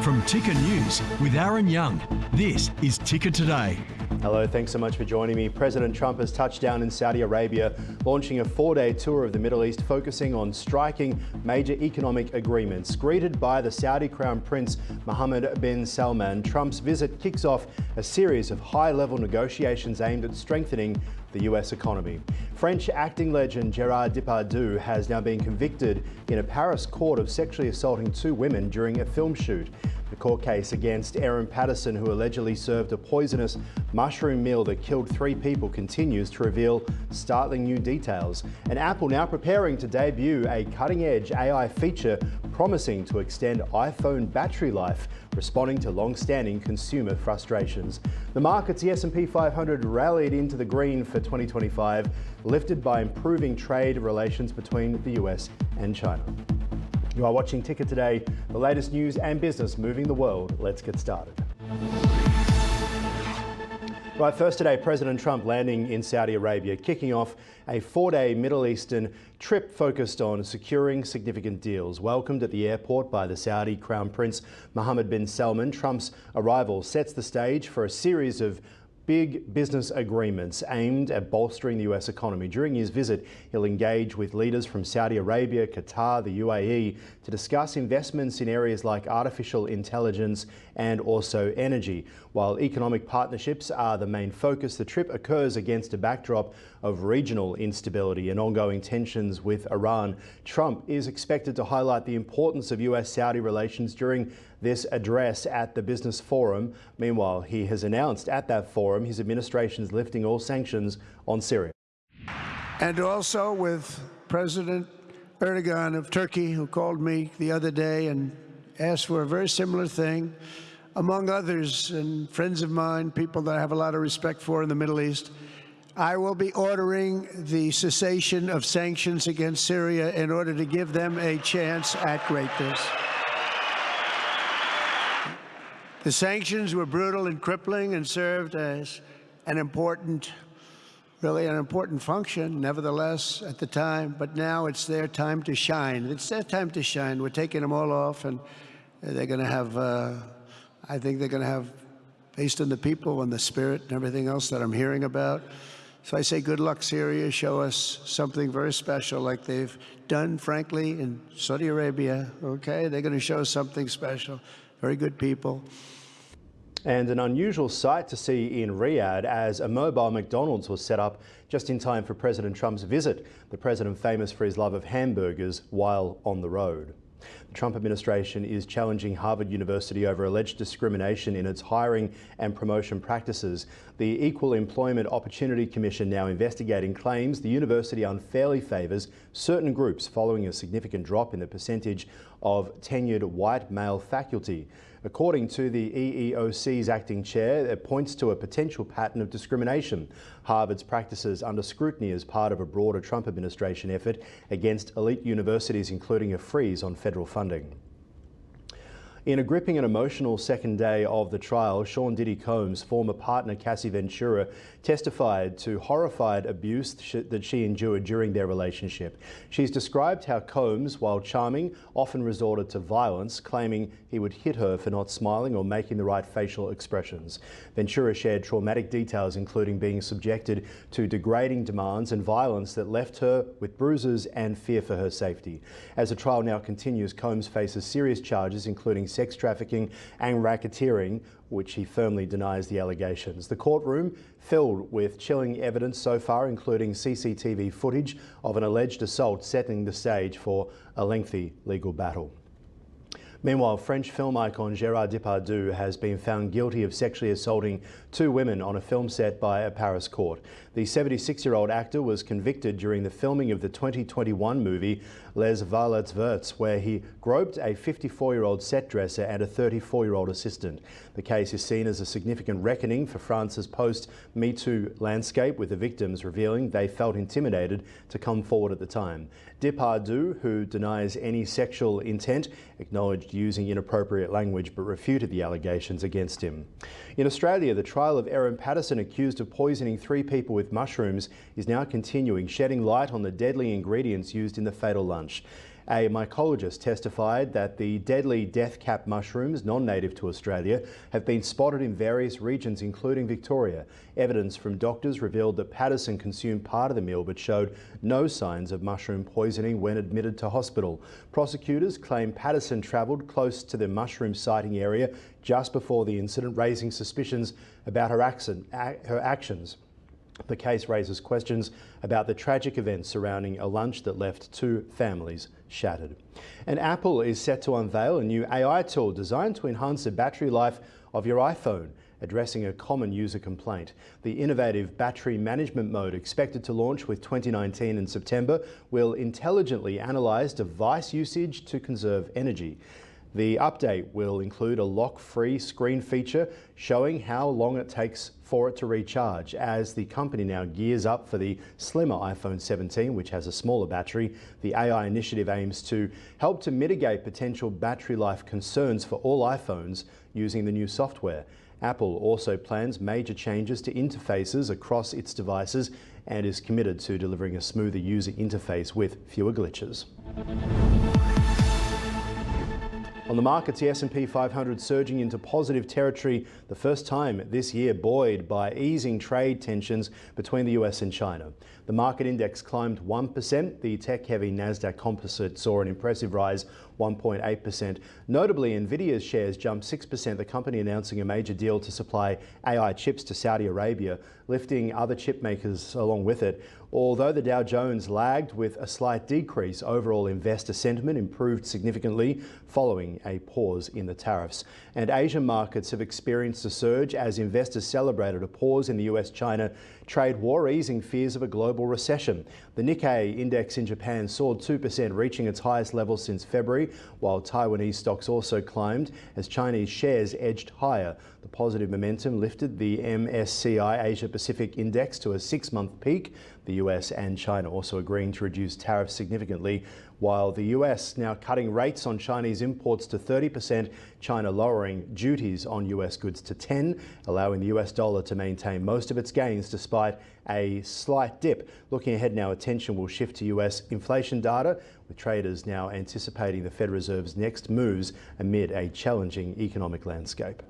From Ticker News with Aaron Young, this is Ticker Today. Hello, thanks so much for joining me. President Trump has touched down in Saudi Arabia, launching a 4-day tour of the Middle East, focusing on striking major economic agreements. Greeted by the Saudi Crown Prince Mohammed bin Salman, Trump's visit kicks off a series of high-level negotiations aimed at strengthening the US economy. French acting legend Gerard Depardieu has now been convicted in a Paris court of sexually assaulting 2 women during a film shoot. The court case against Aaron Patterson, who allegedly served a poisonous mushroom meal that killed 3 people, continues to reveal startling new details. And Apple now preparing to debut a cutting-edge AI feature promising to extend iPhone battery life, responding to long-standing consumer frustrations. The markets, the S&P 500 rallied into the green for 2025, lifted by improving trade relations between the US and China. You are watching Ticker Today, the latest news and business moving the world. Let's get started. Right, first today, President Trump landing in Saudi Arabia, kicking off a 4-day Middle Eastern trip focused on securing significant deals. Welcomed at the airport by the Saudi Crown Prince Mohammed bin Salman, Trump's arrival sets the stage for a series of big business agreements aimed at bolstering the US economy. During his visit, he'll engage with leaders from Saudi Arabia, Qatar, the UAE to discuss investments in areas like artificial intelligence and also energy. While economic partnerships are the main focus, the trip occurs against a backdrop of regional instability and ongoing tensions with Iran. Trump is expected to highlight the importance of US-Saudi relations during this address at the Business Forum. Meanwhile, he has announced at that forum his administration is lifting all sanctions on Syria. And also with President Erdogan of Turkey, who called me the other day and asked for a very similar thing, among others, and friends of mine, people that I have a lot of respect for in the Middle East. I will be ordering the cessation of sanctions against Syria in order to give them a chance at greatness. The sanctions were brutal and crippling and served as an important function, nevertheless, at the time. But now it's their time to shine. It's their time to shine. We're taking them all off, and they're going to have, I think they're going to have, based on the people and the spirit and everything else that I'm hearing about. So I say good luck, Syria. Show us something very special like they've done, frankly, in Saudi Arabia. Okay, they're going to show us something special. Very good people. And an unusual sight to see in Riyadh as a mobile McDonald's was set up just in time for President Trump's visit. The president, famous for his love of hamburgers while on the road. The Trump administration is challenging Harvard University over alleged discrimination in its hiring and promotion practices. The Equal Employment Opportunity Commission, now investigating claims the university unfairly favours certain groups following a significant drop in the percentage of tenured white male faculty. According to the EEOC's acting chair, it points to a potential pattern of discrimination. Harvard's practices under scrutiny as part of a broader Trump administration effort against elite universities, including a freeze on federal funding. In a gripping and emotional second day of the trial, Sean Diddy Combs' former partner Cassie Ventura testified to horrified abuse that she endured during their relationship. She's described how Combs, while charming, often resorted to violence, claiming he would hit her for not smiling or making the right facial expressions. Ventura shared traumatic details, including being subjected to degrading demands and violence that left her with bruises and fear for her safety. As the trial now continues, Combs faces serious charges, including sex trafficking and racketeering, which he firmly denies the allegations. The courtroom filled with chilling evidence so far, including CCTV footage of an alleged assault, setting the stage for a lengthy legal battle. Meanwhile, French film icon Gerard Depardieu has been found guilty of sexually assaulting 2 women on a film set by a Paris court. The 76-year-old actor was convicted during the filming of the 2021 movie Les Varlets Verts, where he groped a 54-year-old set dresser and a 34-year-old assistant. The case is seen as a significant reckoning for France's post-Me Too landscape, with the victims revealing they felt intimidated to come forward at the time. Depardieu, who denies any sexual intent, acknowledged using inappropriate language but refuted the allegations against him. In Australia, the trial of Aaron Patterson, accused of poisoning 3 people with mushrooms, is now continuing, shedding light on the deadly ingredients used in the fatal lunch. A mycologist testified that the deadly death cap mushrooms, non-native to Australia, have been spotted in various regions, including Victoria. Evidence from doctors revealed that Patterson consumed part of the meal but showed no signs of mushroom poisoning when admitted to hospital. Prosecutors claim Patterson travelled close to the mushroom sighting area just before the incident, raising suspicions about her actions. The case raises questions about the tragic events surrounding a lunch that left 2 families shattered. And Apple is set to unveil a new AI tool designed to enhance the battery life of your iPhone, addressing a common user complaint. The innovative battery management mode, expected to launch with 2019 in September, will intelligently analyse device usage to conserve energy. The update will include a lock-free screen feature showing how long it takes for it to recharge. As the company now gears up for the slimmer iPhone 17, which has a smaller battery, the AI initiative aims to help to mitigate potential battery life concerns for all iPhones using the new software. Apple also plans major changes to interfaces across its devices and is committed to delivering a smoother user interface with fewer glitches. On the markets, the S&P 500 surging into positive territory the first time this year, buoyed by easing trade tensions between the US and China. The market index climbed 1%. The tech-heavy Nasdaq Composite saw an impressive rise, 1.8%. Notably, Nvidia's shares jumped 6%, the company announcing a major deal to supply AI chips to Saudi Arabia, lifting other chip makers along with it. Although the Dow Jones lagged with a slight decrease, overall investor sentiment improved significantly following a pause in the tariffs. And Asian markets have experienced a surge as investors celebrated a pause in the US-China trade war, easing fears of a global recession. The Nikkei index in Japan soared 2%, reaching its highest level since February, while Taiwanese stocks also climbed as Chinese shares edged higher. The positive momentum lifted the MSCI Asia Pacific Index to a 6-month peak. The US and China also agreeing to reduce tariffs significantly, while the US now cutting rates on Chinese imports to 30%, China lowering duties on US goods to 10%, allowing the US dollar to maintain most of its gains despite a slight dip. Looking ahead now, attention will shift to US inflation data, with traders now anticipating the Fed Reserve's next moves amid a challenging economic landscape.